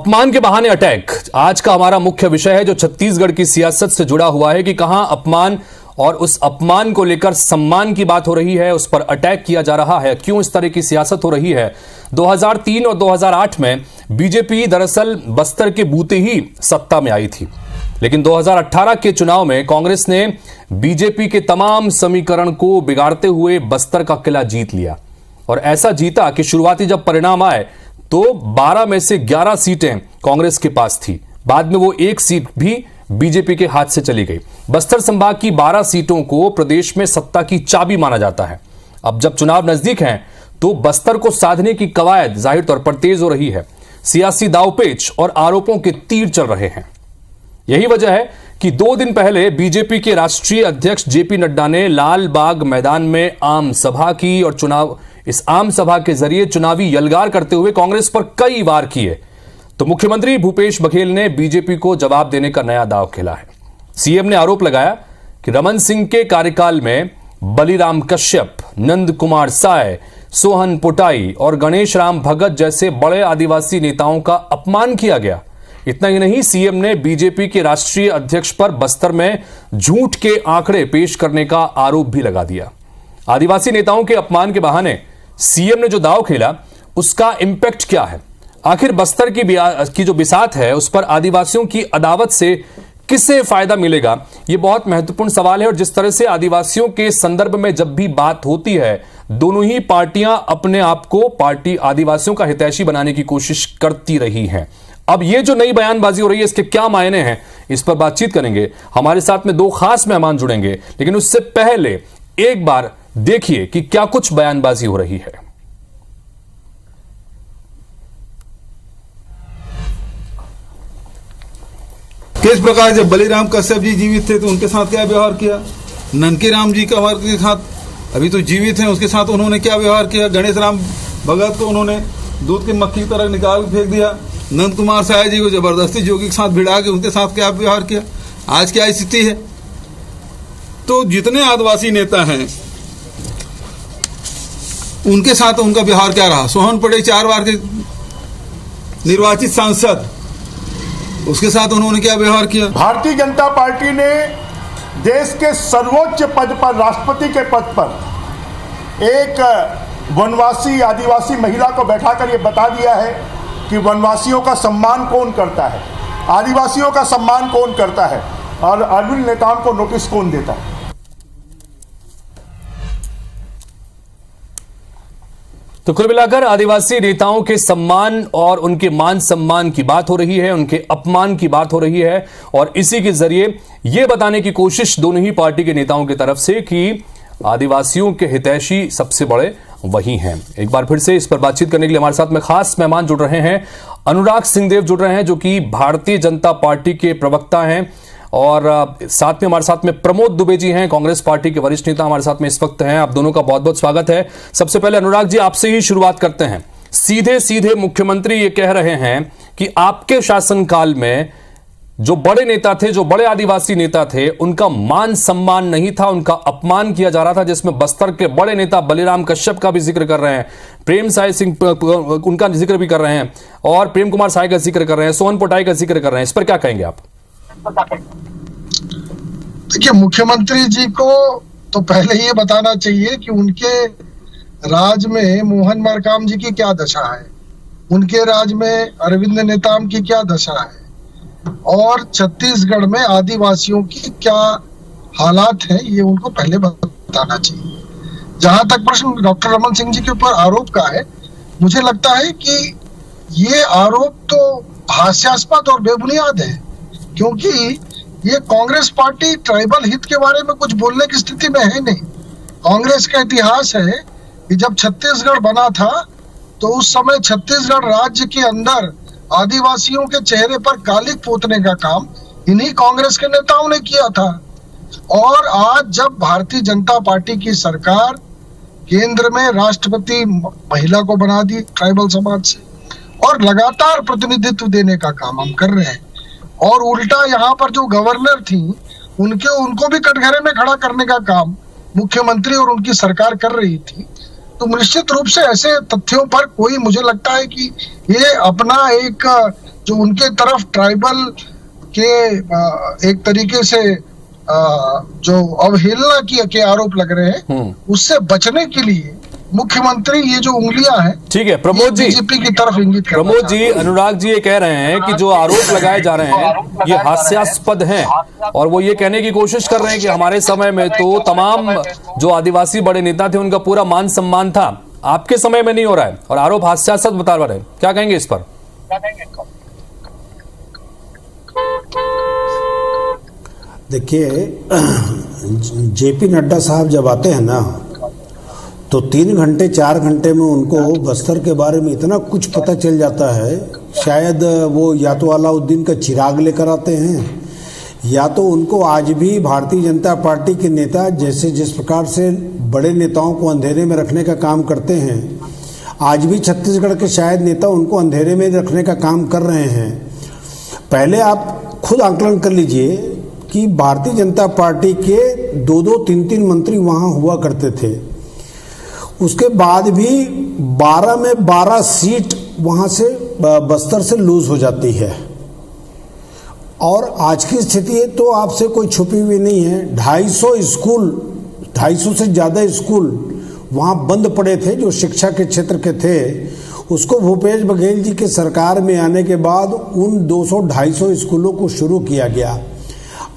अपमान के बहाने अटैक आज का हमारा मुख्य विषय है, जो छत्तीसगढ़ की सियासत से जुड़ा हुआ है कि कहां अपमान और उस अपमान को लेकर सम्मान की बात हो रही है, उस पर अटैक किया जा रहा है। क्यों इस तरह की सियासत हो रही है? 2003 और 2008 में बीजेपी दरअसल बस्तर के बूते ही सत्ता में आई थी, लेकिन 2018 के चुनाव में कांग्रेस ने बीजेपी के तमाम समीकरण को बिगाड़ते हुए बस्तर का किला जीत लिया। और ऐसा जीता कि शुरुआती जब परिणाम आए तो 12 में से 11 सीटें कांग्रेस के पास थी। बाद में वो एक सीट भी बीजेपी के हाथ से चली गई। बस्तर संभाग की 12 सीटों को प्रदेश में सत्ता की चाबी माना जाता है। अब जब चुनाव नजदीक हैं तो बस्तर को साधने की कवायद जाहिर तौर पर तेज हो रही है। सियासी दावपेच और आरोपों के तीर चल रहे हैं। यही वजह है कि 2 दिन पहले बीजेपी के राष्ट्रीय अध्यक्ष जेपी नड्डा ने लाल बाग मैदान में आम सभा की और इस आम सभा के जरिए चुनावी यलगार करते हुए कांग्रेस पर कई वार किए। तो मुख्यमंत्री भूपेश बघेल ने बीजेपी को जवाब देने का नया दांव खेला है। सीएम ने आरोप लगाया कि रमन सिंह के कार्यकाल में बलिराम कश्यप, नंद कुमार साय, सोहन पोटाई और गणेश राम भगत जैसे बड़े आदिवासी नेताओं का अपमान किया गया। इतना ही नहीं, सीएम ने बीजेपी के राष्ट्रीय अध्यक्ष पर बस्तर में झूठ के आंकड़े पेश करने का आरोप भी लगा दिया। आदिवासी नेताओं के अपमान के बहाने सीएम ने जो दांव खेला, उसका इंपैक्ट क्या है? आखिर बस्तर की जो बिसात है उस पर आदिवासियों की अदावत से किसे फायदा मिलेगा? यह बहुत महत्वपूर्ण सवाल है। और जिस तरह से आदिवासियों के संदर्भ में जब भी बात होती है, दोनों ही पार्टियां अपने आप को पार्टी आदिवासियों का हितैषी बनाने की कोशिश करती रही हैं। अब ये जो नई बयानबाजी हो रही है, इसके क्या मायने हैं, इस पर बातचीत करेंगे। हमारे साथ में 2 खास मेहमान जुड़ेंगे, लेकिन उससे पहले एक बार देखिए कि क्या कुछ बयानबाजी हो रही है। किस प्रकार जब बलिराम कश्यप जी जीवित थे तो उनके साथ क्या व्यवहार किया, ननकी राम जी के साथ अभी तो जीवित हैं उसके साथ उन्होंने क्या व्यवहार किया, गणेश राम भगत को उन्होंने दूध की मक्खी की तरह निकाल फेंक दिया, नंद कुमार साय जी को जबरदस्ती जोगी के साथ भिड़ा के उनके साथ क्या व्यवहार किया। आज क्या स्थिति है? तो जितने आदिवासी नेता हैं उनके साथ उनका व्यवहार क्या रहा। सोहन पटेल 4 बार के निर्वाचित सांसद, उसके साथ उन्होंने क्या व्यवहार किया। भारतीय जनता पार्टी ने देश के सर्वोच्च पद पर, राष्ट्रपति के पद पर एक वनवासी आदिवासी महिला को बैठाकर यह बता दिया है कि वनवासियों का सम्मान कौन करता है, आदिवासियों का सम्मान कौन करता है और अरविंद नेताओं को नोटिस कौन देता है। तो कुल मिलाकर आदिवासी नेताओं के सम्मान और उनके मान सम्मान की बात हो रही है, उनके अपमान की बात हो रही है। और इसी के जरिए यह बताने की कोशिश दोनों ही पार्टी के नेताओं की तरफ से कि आदिवासियों के हितैषी सबसे बड़े वही हैं। एक बार फिर से इस पर बातचीत करने के लिए हमारे साथ में खास मेहमान जुड़ रहे हैं। अनुराग सिंहदेव जुड़ रहे हैं, जो कि भारतीय जनता पार्टी के प्रवक्ता हैं, और साथ में हमारे साथ में प्रमोद दुबे जी हैं, कांग्रेस पार्टी के वरिष्ठ नेता हमारे साथ में इस वक्त हैं। आप दोनों का बहुत बहुत स्वागत है। सबसे पहले अनुराग जी, आपसे ही शुरुआत करते हैं। सीधे सीधे मुख्यमंत्री ये कह रहे हैं कि आपके शासनकाल में जो बड़े नेता थे, जो बड़े आदिवासी नेता थे, उनका मान सम्मान नहीं था, उनका अपमान किया जा रहा था, जिसमें बस्तर के बड़े नेता बलिराम कश्यप का भी जिक्र कर रहे हैं, प्रेम साय सिंह उनका जिक्र भी कर रहे हैं, और प्रेम कुमार साय का जिक्र कर रहे हैं, सोहन पोटाई का जिक्र कर रहे हैं। इस पर क्या कहेंगे आप? देखिए, मुख्यमंत्री जी को तो पहले ये बताना चाहिए कि उनके राज में मोहन मरकाम जी की क्या दशा है, उनके राज में अरविंद नेताम की क्या दशा है, और छत्तीसगढ़ में आदिवासियों की क्या हालात है, ये उनको पहले बताना चाहिए। जहां तक प्रश्न डॉक्टर रमन सिंह जी के ऊपर आरोप का है, मुझे लगता है कि ये आरोप तो हास्यास्पद और बेबुनियाद है, क्योंकि ये कांग्रेस पार्टी ट्राइबल हित के बारे में कुछ बोलने की स्थिति में है नहीं। कांग्रेस का इतिहास है कि जब छत्तीसगढ़ बना था तो उस समय छत्तीसगढ़ राज्य के अंदर आदिवासियों के चेहरे पर कालिक पोतने का काम इन्हीं कांग्रेस के नेताओं ने किया था। और आज जब भारतीय जनता पार्टी की सरकार केंद्र में राष्ट्रपति महिला को बना दी ट्राइबल समाज से, और लगातार प्रतिनिधित्व देने का काम हम कर रहे हैं, और उल्टा यहाँ पर जो गवर्नर थी उनको भी कटघरे में खड़ा करने का काम मुख्यमंत्री और उनकी सरकार कर रही थी, तो निश्चित रूप से ऐसे तथ्यों पर कोई, मुझे लगता है कि ये अपना एक जो उनके तरफ ट्राइबल के एक तरीके से जो अवहेलना के आरोप लग रहे हैं, उससे बचने के लिए मुख्यमंत्री ये जो उंगलियां हैं, ठीक है प्रमोद जी, बीजेपी की तरफ इंगित करना प्रमोद जी, अनुराग जी ये कह रहे हैं कि जो आरोप लगाए जा रहे हैं ये हास्यास्पद हैं, और वो ये कहने की कोशिश कर रहे हैं कि हमारे समय में तो तमाम जो आदिवासी बड़े नेता थे उनका पूरा मान सम्मान था, आपके समय में नहीं हो रहा है, और आरोप हास्यास्पद बता रहे हैं। क्या कहेंगे इस पर? देखिए, जेपी नड्डा साहब जब आते हैं ना तो 3 घंटे 4 घंटे में उनको बस्तर के बारे में इतना कुछ पता चल जाता है। शायद वो या तो अलाउद्दीन का चिराग लेकर आते हैं, या तो उनको आज भी भारतीय जनता पार्टी के नेता जैसे जिस प्रकार से बड़े नेताओं को अंधेरे में रखने का काम करते हैं, आज भी छत्तीसगढ़ के शायद नेता उनको अंधेरे में रखने का काम कर रहे हैं। पहले आप खुद आकलन कर लीजिए कि भारतीय जनता पार्टी के 2-2, 3-3 मंत्री वहाँ हुआ करते थे, उसके बाद भी 12 में 12 सीट वहाँ से बस्तर से लूज हो जाती है। और आज की स्थिति तो आपसे कोई छुपी हुई नहीं है। 250 से ज़्यादा स्कूल वहाँ बंद पड़े थे जो शिक्षा के क्षेत्र के थे। उसको भूपेश बघेल जी के सरकार में आने के बाद उन 200-250 स्कूलों को शुरू किया गया।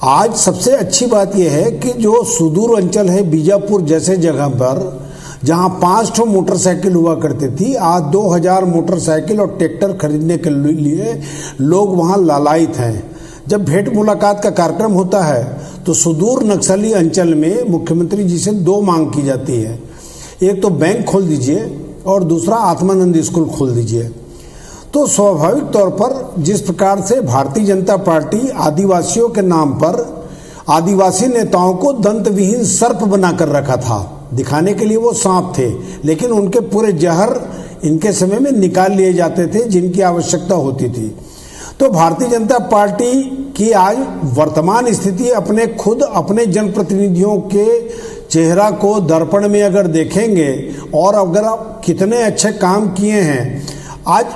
आज सबसे अच्छी बात यह है कि जो सुदूर अंचल है बीजापुर जैसे जगह पर, जहां 5 मोटरसाइकिल हुआ करती थी, आज 2000 मोटरसाइकिल और ट्रैक्टर खरीदने के लिए लोग वहां लालायित हैं। जब भेंट मुलाकात का कार्यक्रम होता है तो सुदूर नक्सली अंचल में मुख्यमंत्री जी से 2 मांग की जाती है, एक तो बैंक खोल दीजिए और दूसरा आत्मानंद स्कूल खोल दीजिए। तो स्वाभाविक तौर पर जिस प्रकार से भारतीय जनता पार्टी आदिवासियों के नाम पर आदिवासी नेताओं को दंतविहीन सर्प बनाकर रखा था, दिखाने के लिए वो सांप थे, लेकिन उनके पूरे जहर इनके समय में निकाल लिए जाते थे जिनकी आवश्यकता होती थी। तो भारतीय जनता पार्टी की आज वर्तमान स्थिति अपने जनप्रतिनिधियों के चेहरा को दर्पण में अगर देखेंगे और अगर कितने अच्छे काम किए हैं, आज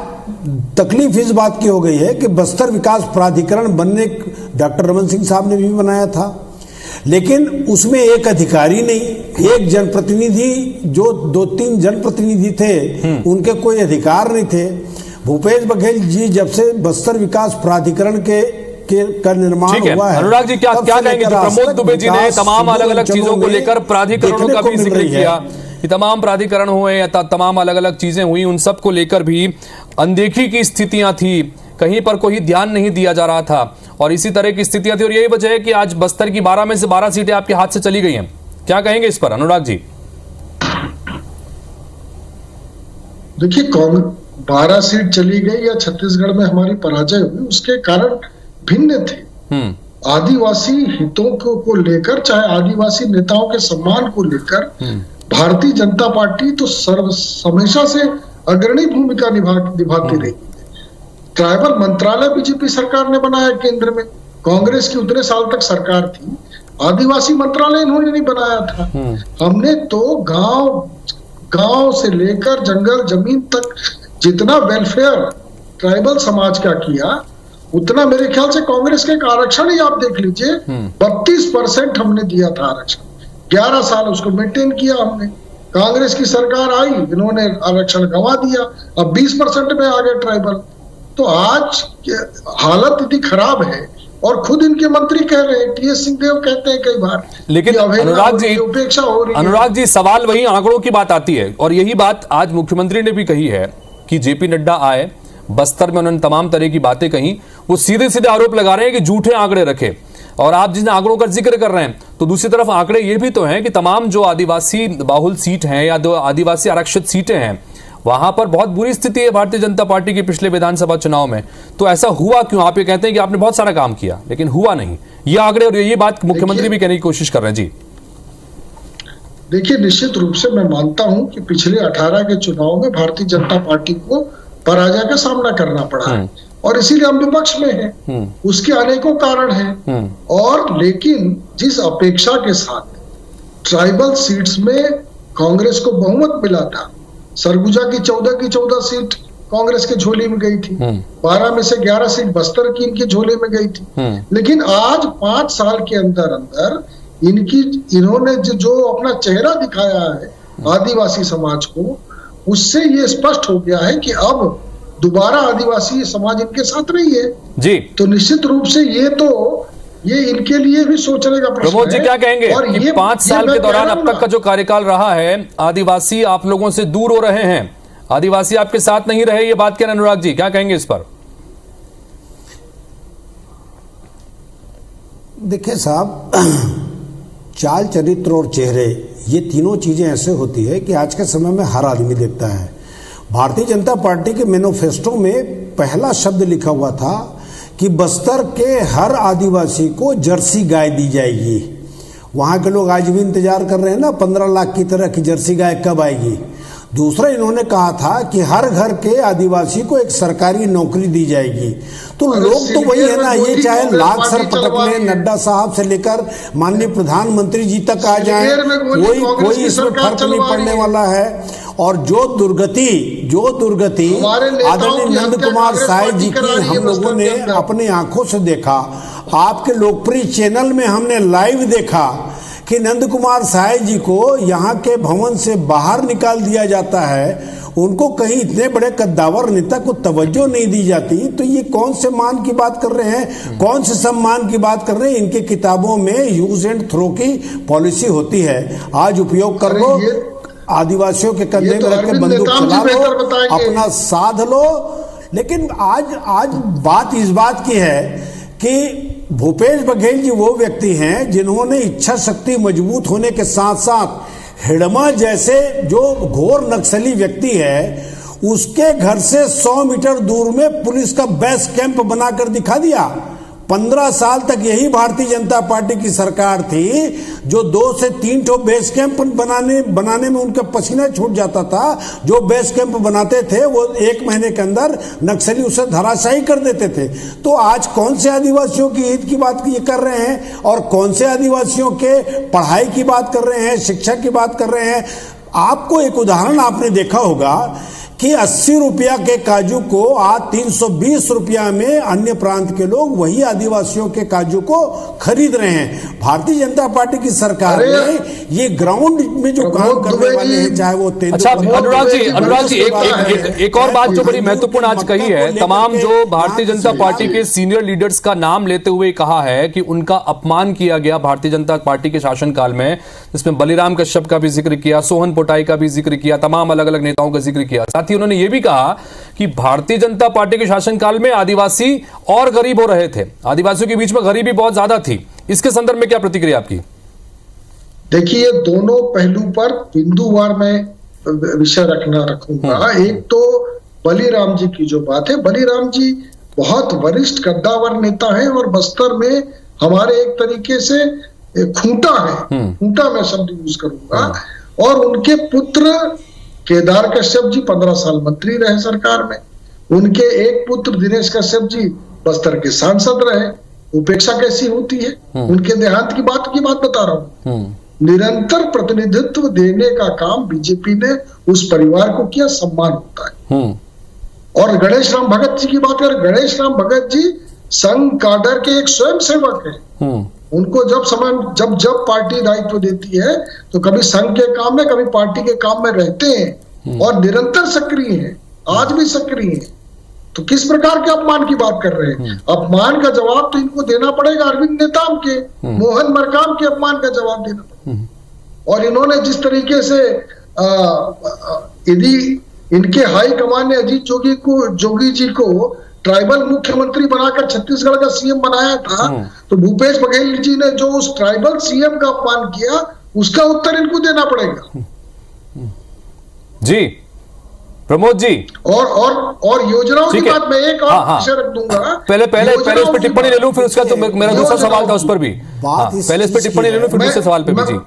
तकलीफ इस बात की हो गई है कि बस्तर विकास प्राधिकरण बनने डॉक्टर रमन सिंह साहब ने भी बनाया था, लेकिन उसमें एक अधिकारी नहीं, एक जनप्रतिनिधि, जो 2-3 जनप्रतिनिधि थे उनके कोई अधिकार नहीं थे। भूपेश बघेल जी जब से बस्तर विकास प्राधिकरण का निर्माण हुआ है, अनुराग जी क्या कहेंगे? प्रमोद दुबे जी ने तमाम अलग अलग चीजों को लेकर प्राधिकरणों का भी जिक्र किया कि तमाम प्राधिकरण हुए या तमाम अलग अलग चीजें हुई, उन सब को लेकर भी अनदेखी की स्थितियां थी, कहीं पर कोई ध्यान नहीं दिया जा रहा था, और इसी तरह की स्थितियां थी, और यही वजह है कि आज बस्तर की 12 में से 12 सीटें आपके हाथ से चली गई हैं। क्या कहेंगे इस पर अनुराग जी? देखिए, 12 सीट चली गई या छत्तीसगढ़ में हमारी पराजय हुई, उसके कारण भिन्न थे। आदिवासी हितों को लेकर, चाहे आदिवासी नेताओं के सम्मान को लेकर भारतीय जनता पार्टी तो हमेशा से अग्रणी भूमिका निभाती रही। ट्राइबल मंत्रालय बीजेपी सरकार ने बनाया केंद्र में, कांग्रेस की उतने साल तक सरकार थी, आदिवासी मंत्रालय इन्होंने नहीं बनाया था। हमने तो गांव से लेकर जंगल जमीन तक जितना वेलफेयर ट्राइबल समाज का किया, उतना मेरे ख्याल से कांग्रेस के आरक्षण ही आप देख लीजिए, 32% हमने दिया था आरक्षण, 11 साल उसको मेंटेन किया हमने। कांग्रेस की सरकार आई, इन्होंने आरक्षण गंवा दिया, अब 20% में आ गए ट्राइबल। तो आज हालत इतनी खराब है, और खुद इनके मंत्री कह रहे हैं, टीएस सिंहदेव कहते हैं कई बार, लेकिन अनुराग जी, उपेक्षा हो रही है। अनुराग जी, सवाल वही आंकड़ों की बात आती है, और यही बात आज मुख्यमंत्री ने भी कही है कि जेपी नड्डा आए बस्तर में, उन्होंने तमाम तरह की बातें कही, वो सीधे सीधे आरोप लगा रहे हैं कि झूठे आंकड़े रखे, और आप जिन आंकड़ों का जिक्र कर रहे हैं तो दूसरी तरफ आंकड़े ये भी तो हैं कि तमाम जो आदिवासी बाहुल सीट हैं या जो आदिवासी आरक्षित सीटें हैं, वहां पर बहुत बुरी स्थिति है भारतीय जनता पार्टी के पिछले विधानसभा चुनाव में। तो ऐसा हुआ क्यों? आप ये कहते हैं कि आपने बहुत सारा काम किया, लेकिन हुआ नहीं, ये आंकड़े और ये बात मुख्यमंत्री भी कहने की कोशिश कर रहे हैं। जी देखिए, निश्चित रूप से मैं मानता हूं कि पिछले 18 के चुनाव में भारतीय जनता पार्टी को पराजय का सामना करना पड़ा है, और इसीलिए हम विपक्ष में हैं। उसके अनेकों कारण हैं, और लेकिन जिस अपेक्षा के साथ ट्राइबल सीट्स में कांग्रेस को बहुमत मिला था, सरगुजा की 14 सीट कांग्रेस के झोले में गई थी, 12 में से 11 सीट बस्तर की इनके झोले में गई थी। लेकिन आज 5 साल के अंदर अंदर इन्होंने जो अपना चेहरा दिखाया है आदिवासी समाज को, उससे ये स्पष्ट हो गया है कि अब दोबारा आदिवासी समाज इनके साथ नहीं है जी। तो निश्चित रूप से ये इनके लिए भी सोचने का प्रश्न है। प्रमोद जी क्या कहेंगे कि 5 साल के दौरान अब तक का जो कार्यकाल रहा है, आदिवासी आप लोगों से दूर हो रहे हैं, आदिवासी आपके साथ नहीं रहे, ये बात क्या अनुराग जी क्या कहेंगे इस पर? देखिए साहब, चाल, चरित्र और चेहरे, ये तीनों चीजें ऐसे होती है कि आज के समय में हर आदमी देखता है। भारतीय जनता पार्टी के मैनिफेस्टो में पहला शब्द लिखा हुआ था कि बस्तर के हर आदिवासी को जर्सी गाय दी जाएगी। वहां के लोग आज भी इंतजार कर रहे हैं ना 15 लाख की तरह की जर्सी गाय कब आएगी। दूसरा इन्होंने कहा था कि हर घर के आदिवासी को एक सरकारी नौकरी दी जाएगी। तो लोग तो वही है ना, ये चाहे लाख सर पटक ले, नड्डा साहब से लेकर माननीय प्रधानमंत्री जी तक आ जाए, कोई इसमें फर्क नहीं पड़ने वाला है। और जो दुर्गति आदरणीय नंद कुमार साय जी की हम लोगों ने अपनी आंखों से देखा, आपके लोकप्रिय चैनल में हमने लाइव देखा कि नंद कुमार साय जी को यहाँ के भवन से बाहर निकाल दिया जाता है, उनको कहीं इतने बड़े कद्दावर नेता को तवज्जो नहीं दी जाती। तो ये कौन से मान की बात कर रहे हैं, कौन से सम्मान की बात कर रहे हैं? इनके किताबों में यूज एंड थ्रो की पॉलिसी होती है, आज उपयोग कर लो, आदिवासियों के कंधे में रख के बंदूक चला लो, अपना साध लो। लेकिन आज बात इस बात की है कि भूपेश बघेल जी वो व्यक्ति हैं जिन्होंने इच्छा शक्ति मजबूत होने के साथ साथ हिडमा जैसे जो घोर नक्सली व्यक्ति है, उसके घर से 100 मीटर दूर में पुलिस का बेस कैंप बनाकर दिखा दिया। 15 साल तक यही भारतीय जनता पार्टी की सरकार थी जो 2 से 3 ठो बेस कैंप बनाने में उनका पसीना छूट जाता था। जो बेस कैंप बनाते थे वो 1 महीने के अंदर नक्सली उसे धराशायी कर देते थे। तो आज कौन से आदिवासियों की हित की बात ये कर रहे हैं और कौन से आदिवासियों के पढ़ाई की बात कर रहे हैं, शिक्षा की बात कर रहे हैं? आपको एक उदाहरण आपने देखा होगा कि 80 रुपया के काजू को आज 320 रुपया में अन्य प्रांत के लोग वही आदिवासियों के काजू को खरीद रहे हैं। भारतीय जनता पार्टी की सरकार ने ये ग्राउंड में जो काम करने वाले हैं, चाहे वो अच्छा अनुराग जी एक और बात जो बड़ी महत्वपूर्ण आज कही है, तमाम जो भारतीय जनता पार्टी के सीनियर लीडर्स का नाम लेते हुए कहा है कि उनका अपमान किया गया भारतीय जनता पार्टी के शासनकाल में, जिसमें बलिराम कश्यप का भी जिक्र किया, सोहन पोटाई का भी जिक्र किया, तमाम अलग अलग नेताओं का जिक्र किया। साथ ही उन्होंने यह भी कहा कि भारतीय जनता पार्टी के शासनकाल में आदिवासी और गरीब हो रहे थे, आदिवासियों के बीच में गरीबी बहुत ज्यादा थी। इसके संदर्भ में क्या प्रतिक्रिया आपकी? देखिए, दोनों पहलू पर बिंदुवार में विषय रखूंगा। एक तो बलिराम जी की जो बात है, बलिराम जी बहुत वरिष्ठ कद्दावर नेता है और बस्तर में हमारे एक तरीके से खूंटा है, खूंटा मैं शब्द यूज करूंगा। और उनके पुत्र केदार कश्यप जी 15 साल मंत्री रहे सरकार में, उनके एक पुत्र दिनेश कश्यप जी बस्तर के सांसद रहे। उपेक्षा कैसी होती है? उनके देहांत की बात बता रहा हूं। निरंतर प्रतिनिधित्व देने का काम बीजेपी ने उस परिवार को किया, सम्मान होता है। और गणेश राम भगत जी की बात करें, गणेश राम भगत जी संघ काडर के एक स्वयं सेवक है। उनको जब पार्टी दायित्व देती है तो कभी संघ के काम में, कभी पार्टी के काम में रहते हैं और निरंतर सक्रिय हैं, आज भी सक्रिय हैं। तो किस प्रकार के अपमान की बात कर रहे हैं? अपमान का जवाब तो इनको देना पड़ेगा अरविंद नेताम के, मोहन मरकाम के अपमान का जवाब देना पड़ेगा। और इन्होंने जिस तरीके से यदि इनके हाई कमान ने अजीत जोगी जी को ट्राइबल मुख्यमंत्री बनाकर छत्तीसगढ़ का सीएम बनाया था, तो भूपेश बघेल जी ने जो उस ट्राइबल सीएम का अपमान किया उसका उत्तर इनको देना पड़ेगा। जी प्रमोद जी, और योजनाओं की बात मैं एक और विषय रख दूंगा। पहले इस पर टिप्पणी ले लूं, फिर उसका तो मेरा दूसरा सवाल था उस पर भी। पहले इस पर टिप्पणी ले लूं, फिर दूसरे सवाल पे भी। जी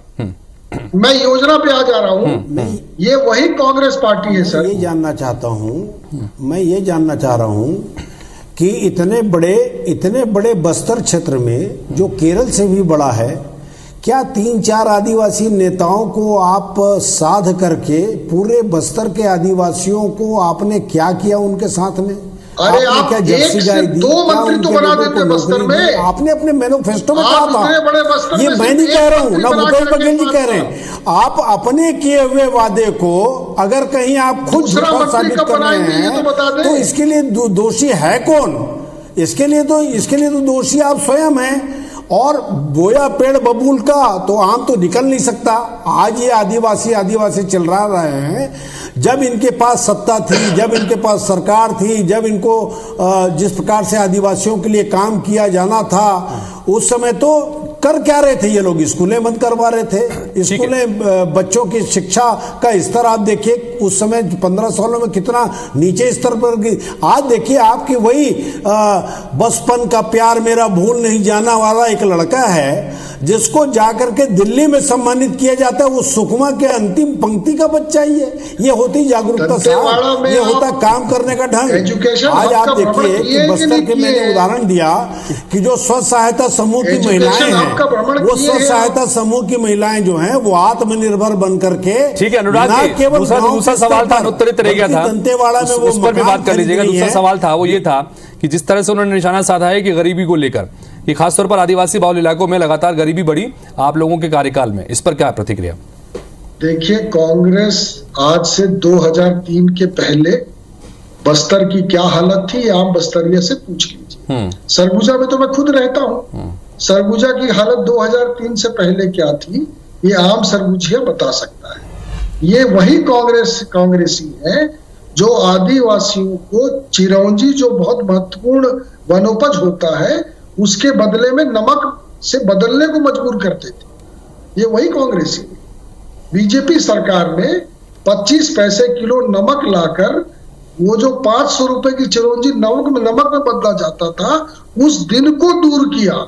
मैं योजना पे आ जा रहा हूं। ये वही कांग्रेस पार्टी है सर। मैं ये जानना चाह रहा हूं कि इतने बड़े बस्तर क्षेत्र में जो केरल से भी बड़ा है, क्या 3-4 आदिवासी नेताओं को आप साध करके पूरे बस्तर के आदिवासियों को आपने क्या किया उनके साथ में? अरे आपने आप क्या एक जर्सी से गाय दी? दो क्या मंत्री तो उनके बना लोगों देते को बस्तर नौकरी दी? में। आपने अपने मैनिफेस्टो में कहा आप इतने बड़े था, बस्तर ये में मैं सिर्फ नहीं एक कह रहा हूं, मंत्री ना बना भूपेश करके बघेल जी पास कह रहे हैं। आप अपने किए हुए वादे को अगर कहीं आप खुद दूसरा झूठा मंत्री साबित कब कर रहे बनाएंगे ये तो बता हैं, दें। तो इसके लिए दोषी है कौन? इसके लिए तो दोषी आप स्वयं हैं। और बोया पेड़ बबूल का तो आम तो निकल नहीं सकता। आज ये आदिवासी चल रहा है। जब इनके पास सत्ता थी, जब इनके पास सरकार थी, जब इनको जिस प्रकार से आदिवासियों के लिए काम किया जाना था, उस समय तो कर क्या रहे थे ये लोग? स्कूलें बंद करवा रहे थे। स्कूलें, बच्चों की शिक्षा का स्तर आप देखिए, उस समय 15 सालों में कितना नीचे स्तर पर। आज देखिए आपकी वही बचपन का प्यार मेरा भूल नहीं जाना वाला एक लड़का है जिसको जाकर के दिल्ली में सम्मानित किया जाता है। वो सुकमा के अंतिम पंक्ति का बच्चा ही है। ये होती जागरूकता साहब, ये होता काम करने का ढंग। आज आप देखिए कि बस्तर के मैंने उदाहरण दिया कि जो स्व सहायता समूह की महिलाएं हैं, वो स्व सहायता समूह की महिलाएं जो हैं वो आत्मनिर्भर बन करके, ठीक है अनुराग जी, दूसरा सवाल था अनुत्तरित रह गया था, दंतेवाड़ा में वो उस पर भी बात कर लीजिएगा। दूसरा सवाल था वो ये था कि जिस तरह से उन्होंने निशाना साधा है कि गरीबी को लेकर, कि खासतौर पर आदिवासी बाहुल इलाकों में लगातार गरीबी बढ़ी आप लोगों के कार्यकाल में, इस पर क्या प्रतिक्रिया? देखिए, कांग्रेस आज से 2003 के पहले बस्तर की क्या हालत थी आम बस्तरिया से पूछ लीजिए। सरगुजा में तो मैं खुद रहता हूं। सरगुजा की हालत 2003 से पहले क्या थी ये आम सरगुजिया बता सकता है। ये वही कांग्रेसी है जो आदिवासियों को चिरौंजी, जो बहुत महत्वपूर्ण वनोपज होता है, उसके बदले में नमक से बदलने को मजबूर करते थे। ये वही कांग्रेसी है। बीजेपी सरकार ने 25 पैसे किलो नमक लाकर वो जो 500 रुपए की चिरौंजी नमक में बदला जाता था, उस दिन को दूर किया।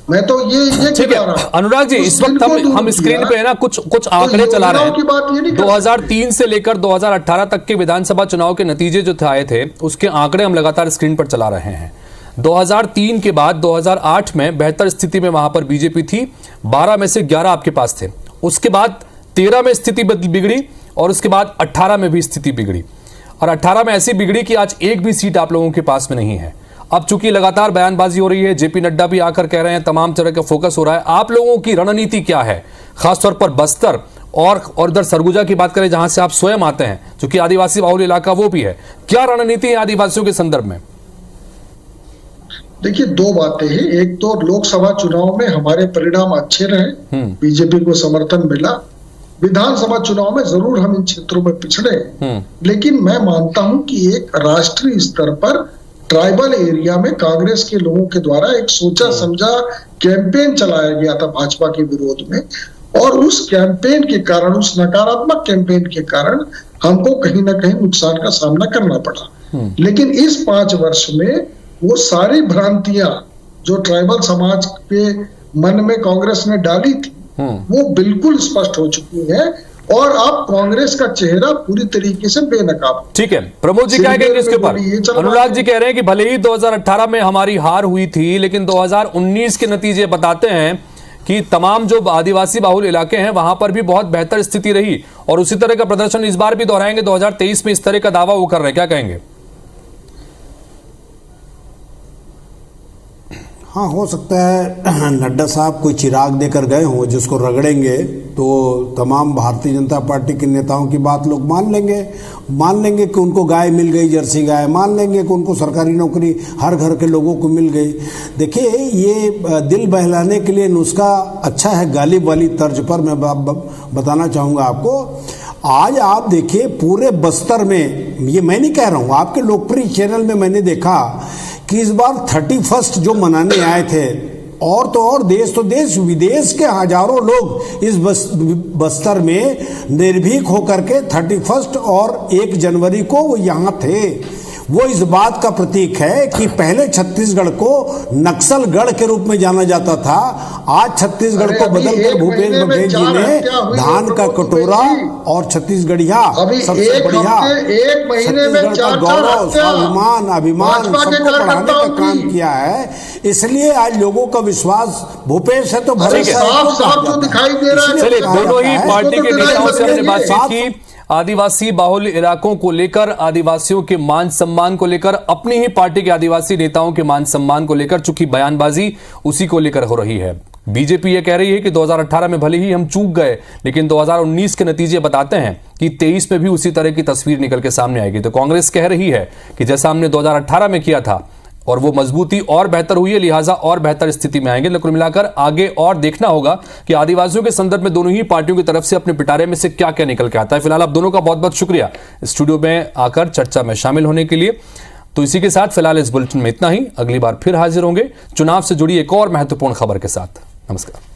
मैं तो ये ठीक है अनुराग जी, इस वक्त हम स्क्रीन पे है ना कुछ आंकड़े चला रहे हैं। 2003 से लेकर 2018 तक के विधानसभा चुनाव के नतीजे जो आए थे उसके आंकड़े हम लगातार स्क्रीन पर चला रहे हैं। 2003 के बाद 2008 में बेहतर स्थिति में वहां पर बीजेपी थी, 12 में से 11 आपके पास थे। उसके बाद 13 में स्थिति बिगड़ी और उसके बाद 18 में भी स्थिति बिगड़ी, और 18 में ऐसी बिगड़ी कि आज एक भी सीट आप लोगों के पास में नहीं है। अब चूंकि लगातार बयानबाजी हो रही है, जेपी नड्डा भी आकर कह रहे हैं, तमाम तरह का फोकस हो रहा है, आप लोगों की रणनीति क्या है खासतौर पर बस्तर और इधर सरगुजा की बात करें जहां से आप स्वयं आते हैं, चूंकि आदिवासी बाहुल इलाका वो भी है, क्या रणनीति है आदिवासियों के संदर्भ में? देखिए, दो बातें हैं। एक तो लोकसभा चुनाव में हमारे परिणाम अच्छे रहे, बीजेपी को समर्थन मिला। विधानसभा चुनाव में जरूर हम इन क्षेत्रों में पिछड़े, लेकिन मैं मानता हूं कि एक राष्ट्रीय स्तर पर ट्राइबल एरिया में कांग्रेस के लोगों के द्वारा एक सोचा समझा कैंपेन चलाया गया था भाजपा के विरोध में, और उस कैंपेन के कारण, उस नकारात्मक कैंपेन के कारण हमको कहीं ना कहीं नुकसान का सामना करना पड़ा। लेकिन इस 5 वर्ष में वो सारी भ्रांतियां जो ट्राइबल समाज के मन में कांग्रेस ने डाली थी वो बिल्कुल स्पष्ट हो चुकी है, और अब कांग्रेस का चेहरा पूरी तरीके से बेनकाब। ठीक है, प्रमोद जी क्या कहेंगे इसके ऊपर? अनुराग जी कह रहे हैं कि भले ही 2018 में हमारी हार हुई थी, लेकिन 2019 के नतीजे बताते हैं कि तमाम जो आदिवासी बाहुल इलाके हैं वहां पर भी बहुत बेहतर स्थिति रही, और उसी तरह का प्रदर्शन इस बार भी दोहराएंगे 2023 में, इस तरह का दावा वो कर रहे हैं, क्या कहेंगे? हाँ, हो सकता है नड्डा साहब कोई चिराग देकर गए हों जिसको रगड़ेंगे तो तमाम भारतीय जनता पार्टी के नेताओं की बात लोग मान लेंगे कि उनको गाय मिल गई, जर्सी गाय, मान लेंगे कि उनको सरकारी नौकरी हर घर के लोगों को मिल गई। देखिए, ये दिल बहलाने के लिए नुस्खा अच्छा है, गालिब वाली तर्ज पर मैं बताना चाहूँगा आपको। आज आप देखिए पूरे बस्तर में, ये मैं नहीं कह रहा हूँ, आपके लोकप्रिय चैनल में मैंने देखा कि इस बार 31 जो मनाने आए थे, और तो और देश तो देश विदेश के हजारों लोग इस बस्तर में निर्भीक होकर के 31 और 1 जनवरी को वो यहाँ थे। वो इस बात का प्रतीक है कि पहले छत्तीसगढ़ को नक्सलगढ़ के रूप में जाना जाता था। आज छत्तीसगढ़ को बदलकर भूपेश बघेल जी ने धान का कटोरा और छत्तीसगढ़िया सबसे बढ़िया छत्तीसगढ़ का गौरव, स्वाभिमान, अभिमान सबको बढ़ाने का काम किया है। इसलिए आज लोगों का विश्वास भूपेश है तो भरोसा साफ दिखाई दे रहा है। चलिए, दोनों ही पार्टी के नेताओं से हमने बातचीत की। आदिवासी बाहुल्य इलाकों को लेकर, आदिवासियों के मान सम्मान को लेकर, अपनी ही पार्टी के आदिवासी नेताओं के मान सम्मान को लेकर, चूंकि बयानबाजी उसी को लेकर हो रही है। बीजेपी यह कह रही है कि 2018 में भले ही हम चूक गए, लेकिन 2019 के नतीजे बताते हैं कि 23 में भी उसी तरह की तस्वीर निकल के सामने आएगी। तो कांग्रेस कह रही है कि जैसा हमने 2018 में किया था और वो मजबूती और बेहतर हुई है, लिहाजा और बेहतर स्थिति में आएंगे। लेकिन मिलाकर आगे और देखना होगा कि आदिवासियों के संदर्भ में दोनों ही पार्टियों की तरफ से अपने पिटारे में से क्या क्या निकल के आता है। फिलहाल आप दोनों का बहुत बहुत शुक्रिया स्टूडियो में आकर चर्चा में शामिल होने के लिए। तो इसी के साथ फिलहाल इस बुलेटिन में इतना ही। अगली बार फिर हाजिर होंगे चुनाव से जुड़ी एक और महत्वपूर्ण खबर के साथ। नमस्कार।